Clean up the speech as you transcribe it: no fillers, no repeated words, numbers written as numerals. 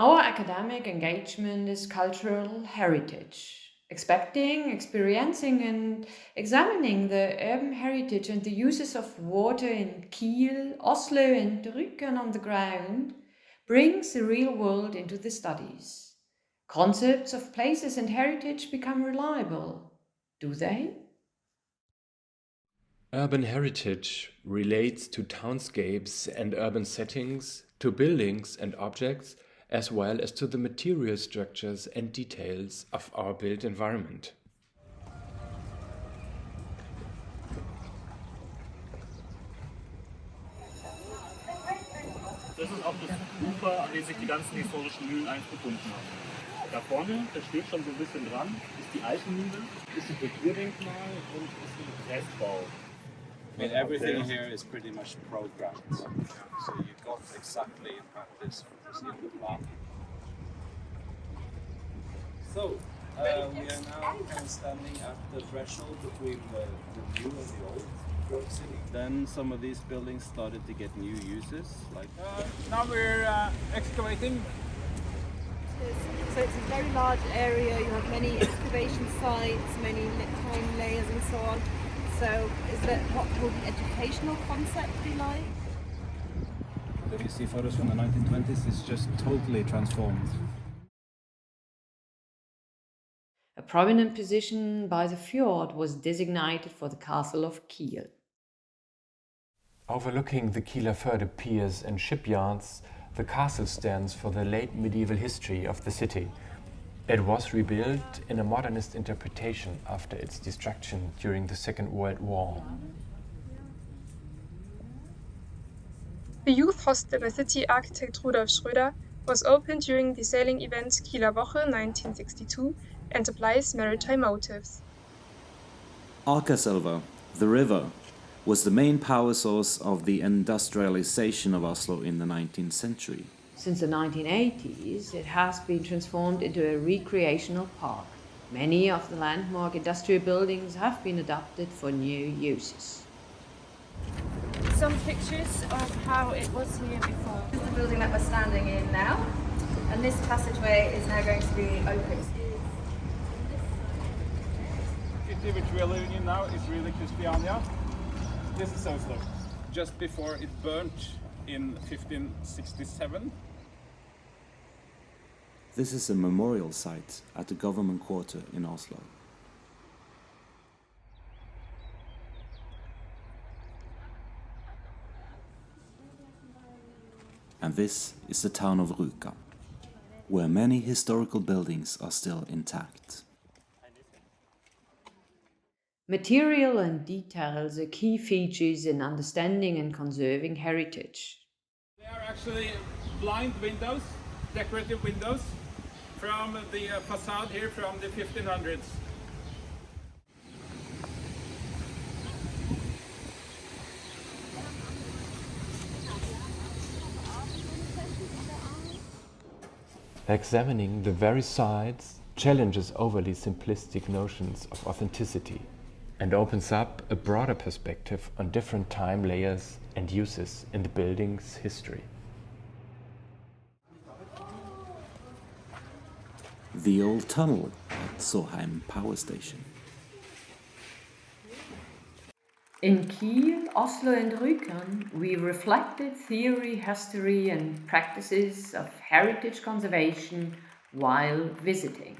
Our academic engagement is cultural heritage, expecting, experiencing, and examining the urban heritage and the uses of water in Kiel, Oslo, and Rjukan on the ground brings the real world into the studies. Concepts of places and heritage become reliable, do they? Urban heritage relates to townscapes and urban settings, to buildings and objects, as well as to the material structures and details of our built environment. Das ist auch das Ufer, an dem sich die ganzen historischen Mühlen einst befunden haben. Da vorne, das steht schon so ein bisschen dran, ist die alte Mühle, ist ein Kulturdenkmal und ist ein Restbau. I mean, everything here is pretty much programmed. So you got exactly in practice what was in the plan. So, we are now kind of standing at the threshold between the new and the old York City. Then some of these buildings started to get new uses, like Now we're excavating. So it's a very large area, you have many excavation sites, many time layers and so on. So is that what will the educational concept be like? if you see photos from the 1920s, it's just totally transformed. A prominent position by the fjord was designated for the castle of Kiel. Overlooking the Kieler Förde piers and shipyards, the castle stands for the late medieval history of the city. It was rebuilt in a modernist interpretation after its destruction during the Second World War. The youth hostel by city architect Rudolf Schröder was opened during the sailing event Kieler Woche 1962 and supplies maritime motifs. Akerselva, the river, was the main power source of the industrialization of Oslo in the 19th century. Since the 1980s, it has been transformed into a recreational park. Many of the landmark industrial buildings have been adapted for new uses. Some pictures of how it was here before. This is the building that we're standing in now, and this passageway is now going to be open. The city which we are living in now is really Christiania. This is Oslo. Just before it burnt in 1567. This is a memorial site at the government quarter in Oslo. And this is the town of Rjukan, where many historical buildings are still intact. Material and details are key features in understanding and conserving heritage. They are actually blind windows, decorative windows, from the facade here from the 1500s. Examining the very sides challenges overly simplistic notions of authenticity and opens up a broader perspective on different time layers and uses in the building's history. The old tunnel at Soheim power station. In Kiel, Oslo, and Rjukan, we reflected theory, history, and practices of heritage conservation while visiting.